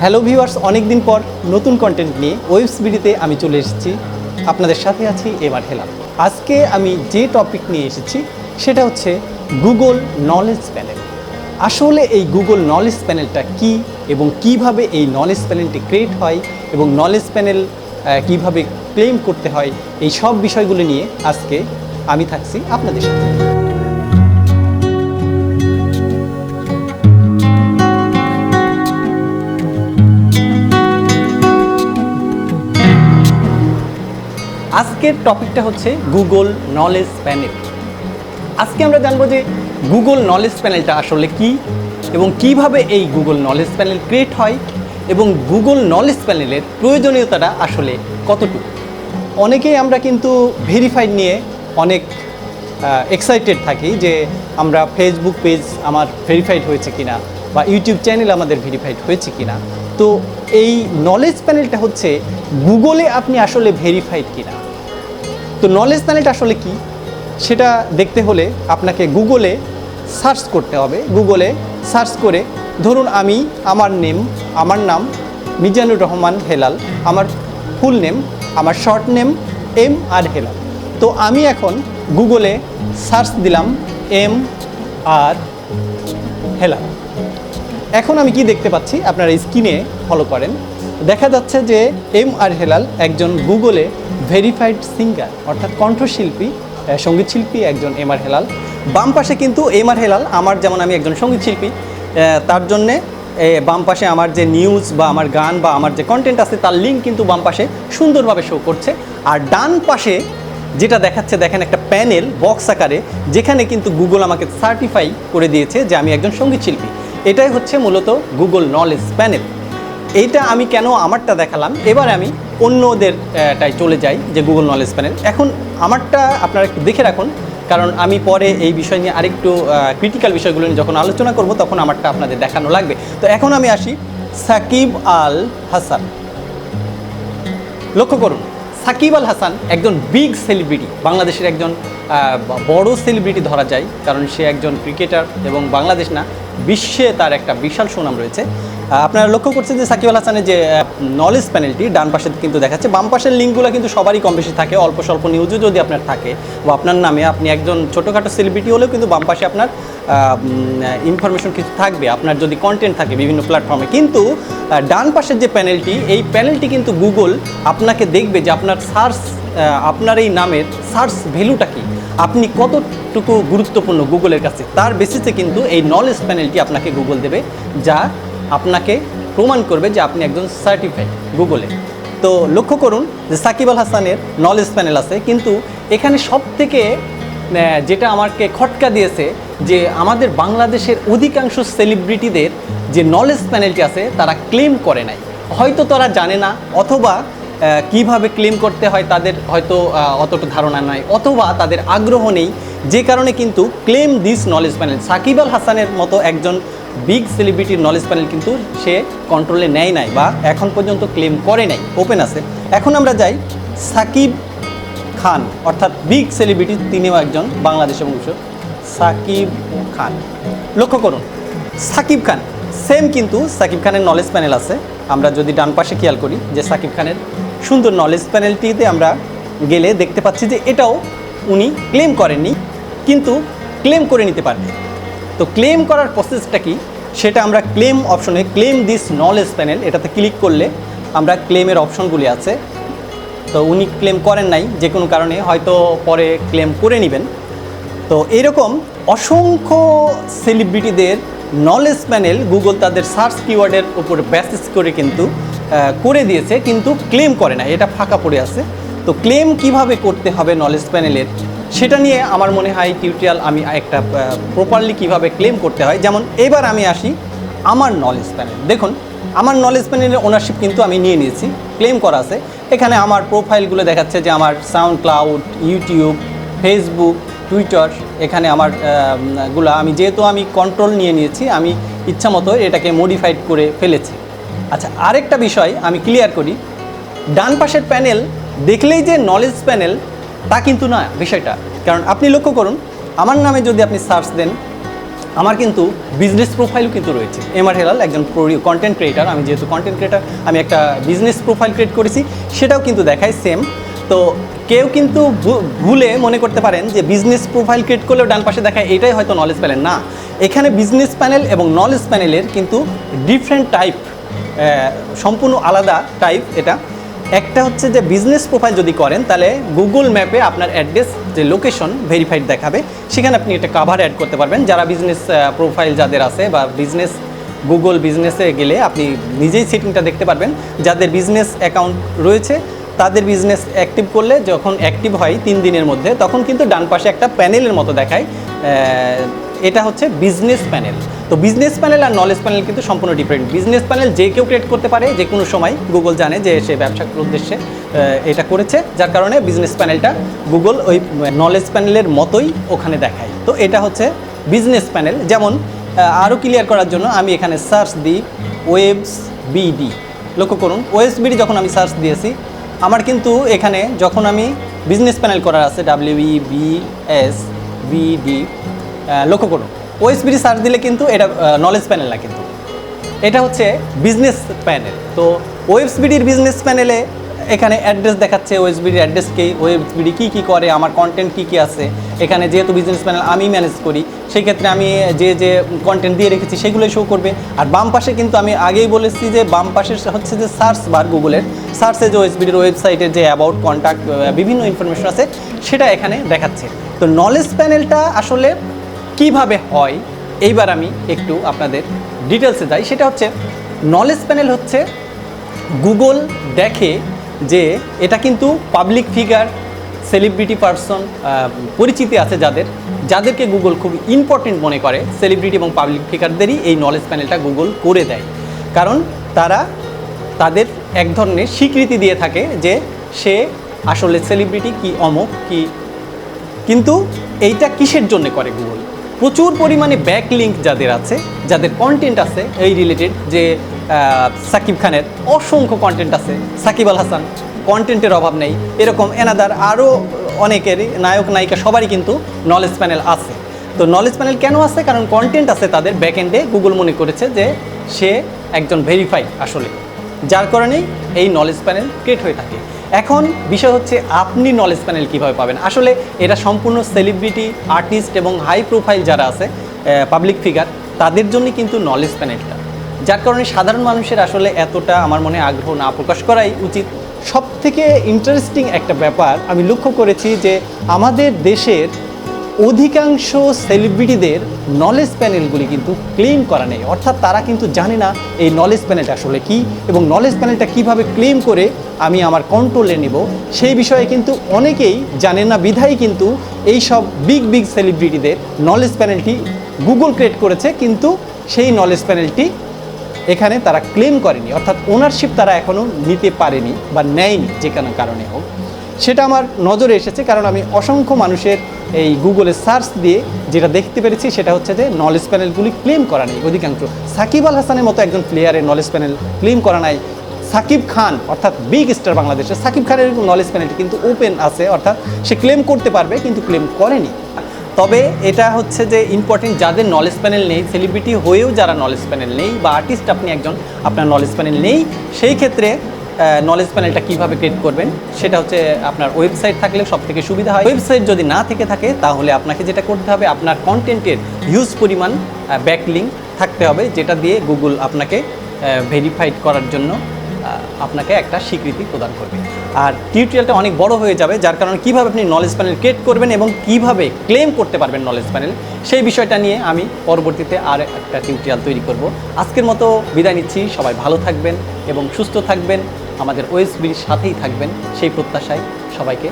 Hello viewers, অনেক দিন পর নতুন কন্টেন্ট নিয়ে ওয়েবসবিডিতে আমি চলে এসেছি। আপনাদের সাথে আছি M R হেলাল। আজকে আমি যে টপিক নিয়ে এসেছি সেটা হচ্ছে গুগল নলেজ প্যানেল। আসলে এই গুগল নলেজ প্যানেলটা কি এবং কিভাবে এই নলেজ প্যানেলটি ক্রিয়েট হয় এবং নলেজ প্যানেল কিভাবে ক্লেম করতে হয়, এই সব বিষয়গুলো নিয়ে আজকে আমি থাকছি আপনাদের সাথে। আজকের টপিকটা হচ্ছে গুগল নলেজ প্যানেল। আজকে আমরা জানবো যে গুগল নলেজ প্যানেলটা আসলে কি এবং কিভাবে এই গুগল নলেজ প্যানেল ক্রিয়েট হয় এবং গুগল নলেজ প্যানেলের প্রয়োজনীয়তাটা আসলে কতটুকু। অনেকেই আমরা কিন্তু ভেরিফাইড নিয়ে অনেক এক্সাইটেড থাকি যে আমরা ফেসবুক পেজ আমার ভেরিফাইড হয়েছে কিনা বা ইউটিউব চ্যানেল আমাদের ভেরিফাইড হয়েছে কিনা। তো এই নলেজ প্যানেলটা হচ্ছে গুগলে আপনি আসলে ভেরিফাইড কিনা। তো নলেজ প্যানেলটা আসলে কি সেটা দেখতে হলে আপনাকে গুগলে সার্চ করতে হবে। গুগলে সার্চ করে ধরুন আমি আমার নাম মিজানুর রহমান হেলাল, আমার ফুল নেম, আমার short name M R Helal. তো আমি এখন গুগলে সার্চ দিলাম M R হেলাল। এখন আমি কি দেখতে পাচ্ছি, আপনারা স্ক্রিনে ফলো করেন, দেখা যাচ্ছে যে M R হেলাল একজন গুগলে ভেরিফাইড সিঙ্গার অর্থাৎ কণ্ঠশিল্পী, সঙ্গীত শিল্পী একজন M R হেলাল। বাম পাশে কিন্তু M R হেলাল আমার, যেমন আমি একজন সঙ্গীত শিল্পী, তার জন্যে বাম পাশে আমার যে নিউজ বা আমার গান বা আমার যে কন্টেন্ট আছে তার লিঙ্ক কিন্তু বাম পাশে সুন্দরভাবে শো করছে। আর ডান পাশে যেটা দেখাচ্ছে, দেখেন একটা প্যানেল বক্স আকারে, যেখানে কিন্তু গুগল আমাকে সার্টিফাই করে দিয়েছে যে আমি একজন সঙ্গীত শিল্পী। এটাই হচ্ছে মূলত গুগল নলেজ প্যানেল। এইটা আমি কেন আমারটা দেখালাম, এবার আমি অন্যদেরটাই চলে যাই যে গুগল নলেজ প্যানেল। এখন আমারটা আপনারা একটু দেখে রাখুন, কারণ আমি পরে এই বিষয় নিয়ে আরেকটু ক্রিটিক্যাল বিষয়গুলো নিয়ে যখন আলোচনা করব তখন আমারটা আপনাদের দেখানো লাগবে। তো এখন আমি আসি সাকিব আল হাসান। লক্ষ্য করুন, সাকিব আল হাসান একজন বিগ সেলিব্রিটি, বাংলাদেশের একজন বড় সেলিব্রিটি ধরা যায়, কারণ সে একজন ক্রিকেটার এবং বাংলাদেশ না বিশ্বে তার একটা বিশাল সুনাম রয়েছে। আপনারা লক্ষ্য করছেন যে সাকিব আল হাসানের যে নলেজ প্যানেলটি ডান পাশে কিন্তু দেখাচ্ছে, বাম পাশের লিঙ্কগুলো কিন্তু সবারই কম বেশি থাকে। অল্প স্বল্প নিউজও যদি আপনার থাকে বা আপনার নামে আপনি একজন ছোটোখাটো সেলিব্রিটি হলেও কিন্তু বাম পাশে আপনার ইনফরমেশন কিছু থাকবে, আপনার যদি কন্টেন্ট থাকে বিভিন্ন প্ল্যাটফর্মে। কিন্তু ডান পাশের যে প্যানেলটি, এই প্যানেলটি কিন্তু গুগল আপনাকে দেখবে যে আপনার আপনার এই নামের সার্চ ভ্যালুটা কী, আপনি কতটুকু গুরুত্বপূর্ণ গুগলের কাছে, তার বেসিসে কিন্তু এই নলেজ প্যানেলটি আপনাকে গুগল দেবে, যা আপনাকে প্রমাণ করবে যে আপনি একজন সার্টিফাইড গুগলে। তো লক্ষ্য করুন যে সাকিব আল হাসানের নলেজ প্যানেল আছে, কিন্তু এখানে সবথেকে যেটা আমাকে খটকা দিয়েছে যে আমাদের বাংলাদেশের অধিকাংশ সেলিব্রিটিদের যে নলেজ প্যানেলটি আছে তারা ক্লেম করে নাই। হয়তো তারা জানে না, অথবা কিভাবে ক্লেম করতে হয় তাদের হয়তো অতটা ধারণা নাই, অথবা তাদের আগ্রহ নেই, যে কারণে কিন্তু claim this knowledge panel. Shakib Al হাসানের মতো একজন বিগ সেলিব্রিটির নলেজ প্যানেল কিন্তু সে কন্ট্রোলে নেয় নাই বা এখন পর্যন্ত ক্লেম করে নাই, ওপেন আছে। এখন আমরা যাই সাকিব খান, অর্থাৎ বিগ সেলিব্রিটি, তিনিও একজন বাংলাদেশের বংশ, সাকিব খান। লক্ষ্য করুন সাকিব খান সেম, কিন্তু সাকিব খানের নলেজ প্যানেল আছে। আমরা যদি ডান পাশে খেয়াল করি যে সাকিব খানের সুন্দর নলেজ প্যানেলটিতে আমরা গেলে দেখতে পাচ্ছি যে এটাও উনি ক্লেম করেননি, কিন্তু ক্লেম করে নিতে পারবে। তো ক্লেম করার প্রসেসটা কি সেটা আমরা ক্লেম অপশনে, ক্লেম দিস নলেজ প্যানেল, এটাতে ক্লিক করলে আমরা ক্লেমের অপশনগুলি আছে। তো উনি ক্লেম করেন নাই যে কোনো কারণে, হয়তো পরে ক্লেম করে নেবেন। তো এরকম অসংখ্য সেলিব্রিটিদের নলেজ প্যানেল গুগল তাদের সার্চ কিওয়ার্ডের উপর বেসিস করে কিন্তু করে দিয়েছে, কিন্তু ক্লেম করে না, এটা ফাঁকা পড়ে আছে। তো ক্লেম কিভাবে করতে হবে নলেজ প্যানেলের, সেটা নিয়ে আমার মনে হয় টিউটোরিয়াল আমি একটা প্রপারলি কিভাবে ক্লেম করতে হয়। যেমন এবার আমি আসি আমার নলেজ প্যানেল। দেখুন আমার নলেজ প্যানেলের ওনারশিপ কিন্তু আমি নিয়ে নিয়েছি, ক্লেম করা আছে। এখানে আমার প্রোফাইলগুলো দেখাচ্ছে যে আমার sound cloud, YouTube, Facebook, Twitter, এখানে আমার আমি যেহেতু আমি কন্ট্রোল নিয়ে নিয়েছি, আমি ইচ্ছা মতো এটাকে মডিফাইড করে ফেলেছি। আচ্ছা, আরেকটা বিষয় আমি ক্লিয়ার করি, ডান পাশের প্যানেল দেখলেই যে নলেজ প্যানেল তা কিন্তু না বিষয়টা। কারণ আপনি লক্ষ্য করুন, আমার নামে যদি আপনি সার্চ দেন আমার কিন্তু বিজনেস প্রোফাইলও কিন্তু রয়েছে। এম আর হেলাল একজন কন্টেন্ট ক্রিয়েটার, আমি যেহেতু কন্টেন্ট ক্রিয়েটার আমি একটা বিজনেস প্রোফাইল ক্রিয়েট করেছি, সেটাও কিন্তু দেখায় সেম। তো কেউ কিন্তু ভুলে মনে করতে পারেন যে বিজনেস প্রোফাইল ক্রিয়েট করলেও ডান পাশে দেখায় এটাই হয়তো নলেজ প্যানেল। না, এখানে বিজনেস প্যানেল এবং নলেজ প্যানেলের কিন্তু ডিফারেন্ট টাইপ, সম্পূর্ণ আলাদা টাইপ। এটা একটা হচ্ছে যে বিজনেস প্রোফাইল যদি করেন তাহলে গুগল ম্যাপে আপনার অ্যাড্রেস যে লোকেশন ভেরিফাইড দেখাবে, সেখানে আপনি একটা কাভার অ্যাড করতে পারবেন। যারা বিজনেস প্রোফাইল যাদের আছে বা বিজনেস গুগল বিজনেসে গেলে আপনি নিজেই সেটিংটা দেখতে পারবেন। যাদের বিজনেস অ্যাকাউন্ট রয়েছে তাদের বিজনেস অ্যাক্টিভ করলে যখন অ্যাক্টিভ হয় 3 দিনের মধ্যে, তখন কিন্তু ডান পাশে একটা প্যানেলের মতো দেখায়, এটা হচ্ছে বিজনেস প্যানেল। তো বিজনেস প্যানেল আর নলেজ প্যানেল কিন্তু সম্পূর্ণ ডিফারেন্ট। বিজনেস প্যানেল যে কেউ ক্রিয়েট করতে পারে যে কোনো সময়, গুগল জানে যে সে ব্যবসার উদ্দেশ্যে এটা করেছে, যার কারণে বিজনেস প্যানেলটা গুগল ওই নলেজ প্যানেলের মতোই ওখানে দেখায়। তো এটা হচ্ছে বিজনেস প্যানেল। যেমন আরও ক্লিয়ার করার জন্য আমি এখানে সার্চ দিই ওয়েবসবিডি, লক্ষ্য করুন ওয়েবসবিডি যখন আমি সার্চ দিয়েছি, আমার কিন্তু এখানে যখন আমি বিজনেস প্যানেল করার আছে WEBSBD, লক্ষ্য করুন ওয়েবসবিডি সার্চ দিলে কিন্তু এটা নলেজ প্যানেল না, কিন্তু এটা হচ্ছে বিজনেস প্যানেল। তো ওয়েবসবিডির বিজনেস প্যানেলে এখানে অ্যাড্রেস দেখাচ্ছে, ওয়েবসবিডির অ্যাড্রেস কি, ওয়েবসবিডি কী কী করে, আমার কন্টেন্ট কী কী আছে এখানে। যেহেতু বিজনেস প্যানেল আমি ম্যানেজ করি, সেই ক্ষেত্রে আমি যে যে কন্টেন্ট দিয়ে রেখেছি সেগুলোই শো করবে। আর বাম পাশে কিন্তু আমি আগেই বলেছি যে বাম পাশে হচ্ছে যে সার্চ বার, গুগলের সার্চে যে ওয়েবসবিডির ওয়েবসাইটের যে অ্যাবাউট, কন্ট্যাক্ট, বিভিন্ন ইনফরমেশন আছে সেটা এখানে দেখাচ্ছে। তো নলেজ প্যানেলটা আসলে কিভাবে হয় এইবার আমি একটু আপনাদের ডিটেলসে যাই। সেটা হচ্ছে নলেজ প্যানেল হচ্ছে গুগল দেখে যে এটা কিন্তু পাবলিক ফিগার, সেলিব্রিটি পারসন, পরিচিতি আছে যাদেরকে গুগল খুব ইম্পর্টেন্ট মনে করে, সেলিব্রিটি এবং পাবলিক ফিগারদেরই এই নলেজ প্যানেলটা গুগল করে দেয়। কারণ তারা তাদের এক ধরনের স্বীকৃতি দিয়ে থাকে যে সে আসলে সেলিব্রিটি কি অমুক কি। কিন্তু এইটা কিসের জন্য করে গুগল? প্রচুর পরিমাণে ব্যাকলিঙ্ক যাদের আছে, যাদের কন্টেন্ট আছে এই রিলেটেড, যে সাকিব খানের অসংখ্য কন্টেন্ট আছে, সাকিব আল হাসান কন্টেন্টের অভাব নেই, এরকম এনাদার আরও অনেকেরই, নায়ক নায়িকা সবারই কিন্তু নলেজ প্যানেল আছে। তো নলেজ প্যানেল কেন আছে? কারণ কন্টেন্ট আছে তাদের ব্যাকএন্ডে, গুগল মনে করেছে যে সে একজন ভেরিফাইড আসলে, যার কারণেই এই নলেজ প্যানেল ক্রিয়েট হয়ে থাকে। এখন বিষয় হচ্ছে আপনি নলেজ প্যানেল কীভাবে পাবেন। আসলে এটা সম্পূর্ণ সেলিব্রিটি, আর্টিস্ট এবং হাই প্রোফাইল যারা আছে, পাবলিক ফিগার, তাদের জন্য কিন্তু নলেজ প্যানেলটা, যার কারণে সাধারণ মানুষের আসলে এতটা আমার মনে আগ্রহ না প্রকাশ করাই উচিত। সবথেকে ইন্টারেস্টিং একটা ব্যাপার আমি লক্ষ্য করেছি যে আমাদের দেশের অধিকাংশ সেলিব্রিটিদের নলেজ প্যানেলগুলি কিন্তু ক্লেম করা নেই, অর্থাৎ তারা কিন্তু জানে না এই নলেজ প্যানেলটা আসলে কি এবং নলেজ প্যানেলটা কিভাবে ক্লেম করে আমি আমার কন্ট্রোলে নেব, সেই বিষয়ে কিন্তু অনেকেই জানে না। বিধায় কিন্তু এই সব বিগ সেলিব্রিটিদের নলেজ প্যানেলটি গুগল ক্রিয়েট করেছে, কিন্তু সেই নলেজ প্যানেলটি এখানে তারা ক্লেম করেনি, অর্থাৎ ওনারশিপ তারা এখনও নিতে পারেনি বা নেয়নি, যে কোনো কারণে হোক। সেটা আমার নজরে এসেছে, কারণ আমি অসংখ্য মানুষের এই গুগলে সার্চ দিয়ে যেটা দেখতে পেরেছি সেটা হচ্ছে যে নলেজ প্যানেলগুলি ক্লেম করা নেই অধিকাংশ। সাকিব আল হাসানের মতো একজন প্লেয়ারের নলেজ প্যানেল ক্লেম করা নাই। সাকিব খান অর্থাৎ বিগ স্টার বাংলাদেশের সাকিব খানের নলেজ প্যানেলটি কিন্তু ওপেন আছে, অর্থাৎ সে ক্লেম করতে পারবে কিন্তু ক্লেম করেনি। তবে এটা হচ্ছে যে ইম্পর্টেন্ট, যাদের নলেজ প্যানেল নেই, সেলিব্রিটি হয়েও যারা নলেজ প্যানেল নেই, বা আর্টিস্ট আপনি একজন, আপনার নলেজ প্যানেল নেই, সেই ক্ষেত্রে নলেজ প্যানেলটা কীভাবে ক্রিয়েট করবেন সেটা হচ্ছে আপনার ওয়েবসাইট থাকলে সবথেকে সুবিধা হয়। ওয়েবসাইট যদি না থেকে থাকে তাহলে আপনাকে যেটা করতে হবে, আপনার কন্টেন্টের হিউজ পরিমাণ ব্যাকলিঙ্ক থাকতে হবে, যেটা দিয়ে গুগল আপনাকে ভেরিফাইড করার জন্য আপনাকে একটা স্বীকৃতি প্রদান করবে। আর টিউটোরিয়ালটা অনেক বড় হয়ে যাবে, যার কারণে কীভাবে আপনি নলেজ প্যানেল ক্রিয়েট করবেন এবং কিভাবে ক্লেম করতে পারবেন নলেজ প্যানেল, সেই বিষয়টা নিয়ে আমি পরবর্তীতে আর একটা টিউটোরিয়াল তৈরি করব। আজকের মতো বিদায় নিচ্ছি। সবাই ভালো থাকবেন এবং সুস্থ থাকবেন, আমাদের ওয়েবসবিডির সাথেই থাকবেন, সেই প্রত্যাশায় সবাইকে